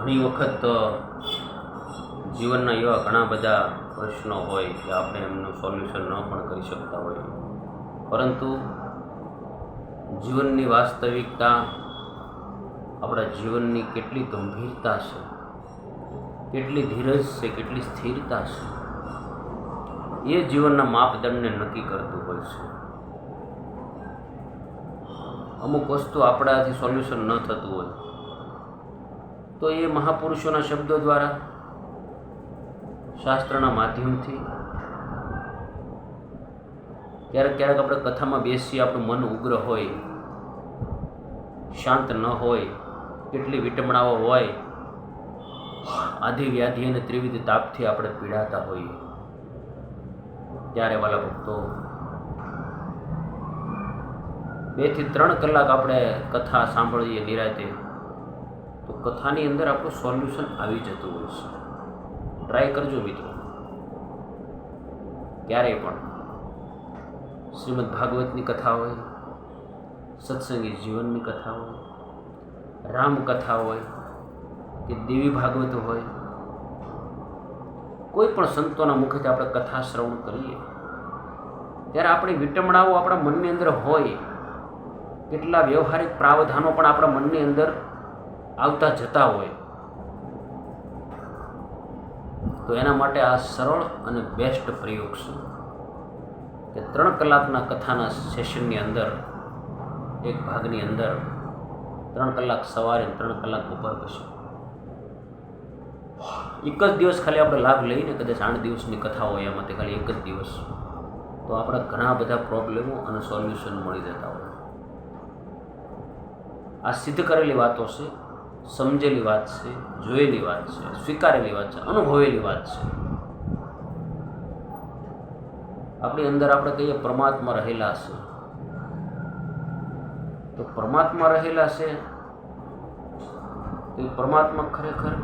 ઘણી વખત જીવનના એવા ઘણા બધા પ્રશ્નો હોય કે આપણે એમનું સોલ્યુશન ન પણ કરી શકતા હોઈએ, પરંતુ જીવનની વાસ્તવિકતા, આપણા જીવનની કેટલી ગંભીરતા છે, કેટલી ધીરજ છે, કેટલી સ્થિરતા છે, એ જીવનના માપદંડને નક્કી કરતું હોય છે. અમુક વસ્તુ આપણાથી સોલ્યુશન ન થતું હોય તો એ મહાપુરુષોના શબ્દો દ્વારા, શાસ્ત્રના માધ્યમથી, ક્યારેક ક્યારેક આપણે કથામાં બેસીએ, આપણું મન ઉગ્ર હોય, શાંત ન હોય, કેટલી વિટંબણાઓ હોય, આધિ વ્યાધિ અને ત્રિવિધ તાપથી આપણે પીડાતા હોઈએ, ત્યારે વાલા ભક્તો 2 થી 3 કલાક આપણે કથા સાંભળીએ નિરાતે, તો કથાની અંદર આપણું સોલ્યુશન આવી જતું હોય છે. ટ્રાય કરજો મિત્રો. ક્યારેય પણ શ્રીમદ ભાગવતની કથા હોય, સત્સંગી જીવનની કથા હોય, રામકથા હોય કે દેવી ભાગવત હોય, કોઈ પણ સંતોના મુખેથી આપણે કથા શ્રવણ કરીએ ત્યારે આપણી વિટંબણાઓ આપણા મનની અંદર હોય, કેટલા વ્યવહારિક પ્રાવધાનો પણ આપણા મનની અંદર આવતા જતા હોય, તો એના માટે આ સરળ અને બેસ્ટ પ્રયોગ છે કે 3 કલાકના કથાના સેશનની અંદર, એક ભાગની અંદર 3 કલાક સવારે, 3 કલાક બપોર પછી, એક જ દિવસ ખાલી આપણે લાભ લઈને, કદાચ 8 દિવસની કથા હોય એમાંથી ખાલી એક જ દિવસ, તો આપણા ઘણા બધા પ્રોબ્લેમો અને સોલ્યુશન મળી જતા હોય. આ સિદ્ધ કરેલી વાતો છે, સમજેલી વાત છે, જોયેલી વાત છે, સ્વીકારેલી વાત છે, અનુભવેલી વાત છે. આપણી અંદર આપણે કહીએ પરમાત્મા રહેલા છે, તો પરમાત્મા રહેલા છે તો એ પરમાત્મા ખરેખર